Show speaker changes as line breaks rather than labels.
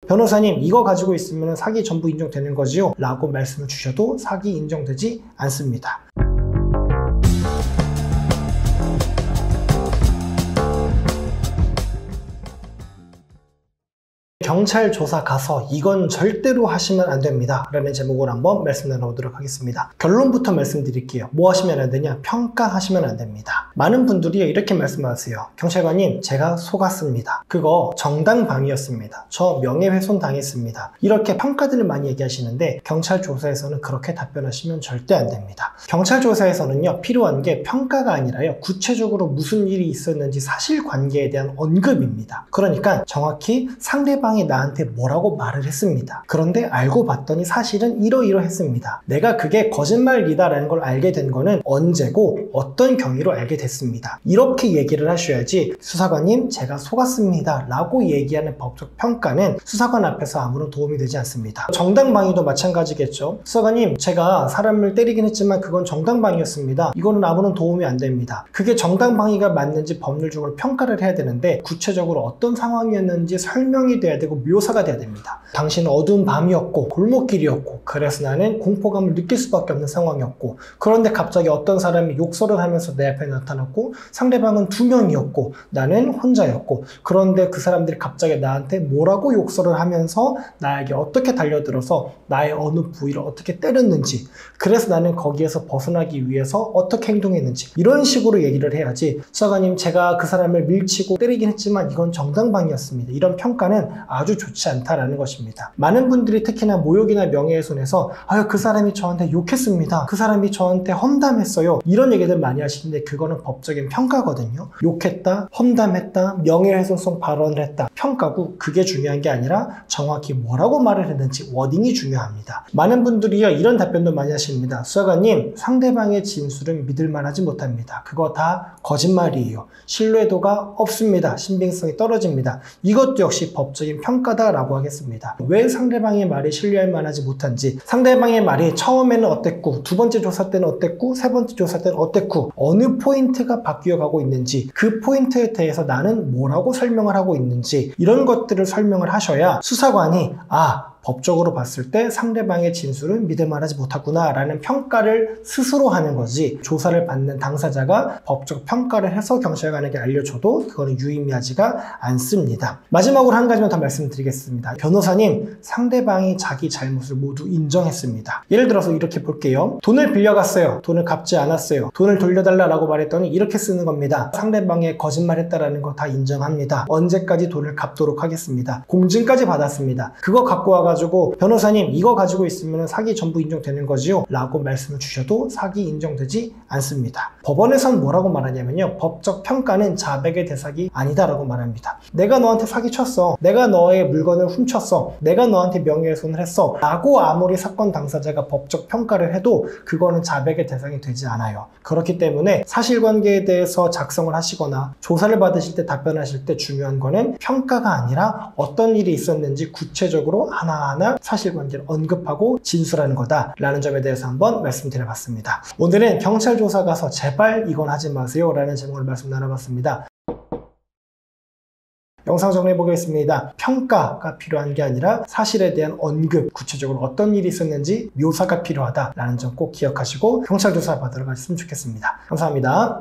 변호사님 이거 가지고 있으면 사기 전부 인정되는 거지요? 라고 말씀을 주셔도 사기 인정되지 않습니다. 경찰 조사 가서 이건 절대로 하시면 안 됩니다 라는 제목으로 한번 말씀 나눠보도록 하겠습니다. 결론부터 말씀드릴게요. 뭐 하시면 안 되냐? 평가하시면 안 됩니다. 많은 분들이 이렇게 말씀하세요. 경찰관님 제가 속았습니다. 그거 정당방위였습니다. 저 명예훼손 당했습니다. 이렇게 평가들을 많이 얘기하시는데 경찰 조사에서는 그렇게 답변하시면 절대 안 됩니다. 경찰 조사에서는요 필요한 게 평가가 아니라요 구체적으로 무슨 일이 있었는지 사실관계에 대한 언급입니다. 그러니까 정확히 상대방이 나한테 뭐라고 말을 했습니다. 그런데 알고 봤더니 사실은 이러이러했습니다. 내가 그게 거짓말이다 라는 걸 알게 된 거는 언제고 어떤 경위로 알게 됐습니다. 이렇게 얘기를 하셔야지 수사관님 제가 속았습니다 라고 얘기하는 법적 평가는 수사관 앞에서 아무런 도움이 되지 않습니다. 정당방위도 마찬가지겠죠. 수사관님 제가 사람을 때리긴 했지만 그건 정당방위였습니다. 이거는 아무런 도움이 안 됩니다. 그게 정당방위가 맞는지 법률적으로 평가를 해야 되는데 구체적으로 어떤 상황이었는지 설명이 돼야 되고 묘사가 돼야 됩니다. 당신은 어두운 밤이었고 골목길이었고 그래서 나는 공포감을 느낄 수밖에 없는 상황이었고 그런데 갑자기 어떤 사람이 욕설을 하면서 내 앞에 나타났고 상대방은 2명이었고 나는 혼자였고 그런데 그 사람들이 갑자기 나한테 뭐라고 욕설을 하면서 나에게 어떻게 달려들어서 나의 어느 부위를 어떻게 때렸는지 그래서 나는 거기에서 벗어나기 위해서 어떻게 행동했는지 이런 식으로 얘기를 해야지 수사관님 제가 그 사람을 밀치고 때리긴 했지만 이건 정당방위였습니다. 이런 평가는 아주 좋지 않다라는 것입니다. 많은 분들이 특히나 모욕이나 명예훼손에서 아유 그 사람이 저한테 욕했습니다. 그 사람이 저한테 험담했어요. 이런 얘기들 많이 하시는데 그거는 법적인 평가거든요. 욕했다, 험담했다, 명예훼손성 발언을 했다. 평가고 그게 중요한 게 아니라 정확히 뭐라고 말을 했는지 워딩이 중요합니다. 많은 분들이요 이런 답변도 많이 하십니다. 수사관님 상대방의 진술은 믿을만하지 못합니다. 그거 다 거짓말이에요. 신뢰도가 없습니다. 신빙성이 떨어집니다. 이것도 역시 법적인 평가다라고 하겠습니다. 왜 상대방의 말이 신뢰할 만하지 못한지 상대방의 말이 처음에는 어땠고 두 번째 조사 때는 어땠고 세 번째 조사 때는 어땠고 어느 포인트가 바뀌어가고 있는지 그 포인트에 대해서 나는 뭐라고 설명을 하고 있는지 이런 것들을 설명을 하셔야 수사관이 법적으로 봤을 때 상대방의 진술은 믿을만하지 못하구나 라는 평가를 스스로 하는 거지 조사를 받는 당사자가 법적 평가를 해서 경찰관에게 알려줘도 그거는 유의미하지가 않습니다. 마지막으로 한 가지만 더 말씀드리겠습니다. 변호사님 상대방이 자기 잘못을 모두 인정했습니다. 예를 들어서 이렇게 볼게요. 돈을 빌려갔어요. 돈을 갚지 않았어요. 돈을 돌려달라고 말했더니 이렇게 쓰는 겁니다. 상대방의 거짓말했다라는 거 다 인정합니다. 언제까지 돈을 갚도록 하겠습니다. 공증까지 받았습니다. 그거 갖고 와가지고 변호사님 이거 가지고 있으면 사기 전부 인정되는 거지요? 라고 말씀을 주셔도 사기 인정되지 않습니다. 법원에선 뭐라고 말하냐면요 법적 평가는 자백의 대상이 아니다 라고 말합니다. 내가 너한테 사기 쳤어. 내가 너의 물건을 훔쳤어. 내가 너한테 명예훼손을 했어 라고 아무리 사건 당사자가 법적 평가를 해도 그거는 자백의 대상이 되지 않아요. 그렇기 때문에 사실관계에 대해서 작성을 하시거나 조사를 받으실 때 답변하실 때 중요한 거는 평가가 아니라 어떤 일이 있었는지 구체적으로 하나하나 사실관계를 언급하고 진술하는 거다라는 점에 대해서 한번 말씀드려봤습니다. 오늘은 경찰 조사 가서 제발 이건 하지 마세요 라는 제목으로 말씀 나눠봤습니다. 영상 정리해보겠습니다. 평가가 필요한 게 아니라 사실에 대한 언급, 구체적으로 어떤 일이 있었는지 묘사가 필요하다라는 점 꼭 기억하시고 경찰 조사 받으러 가셨으면 좋겠습니다. 감사합니다.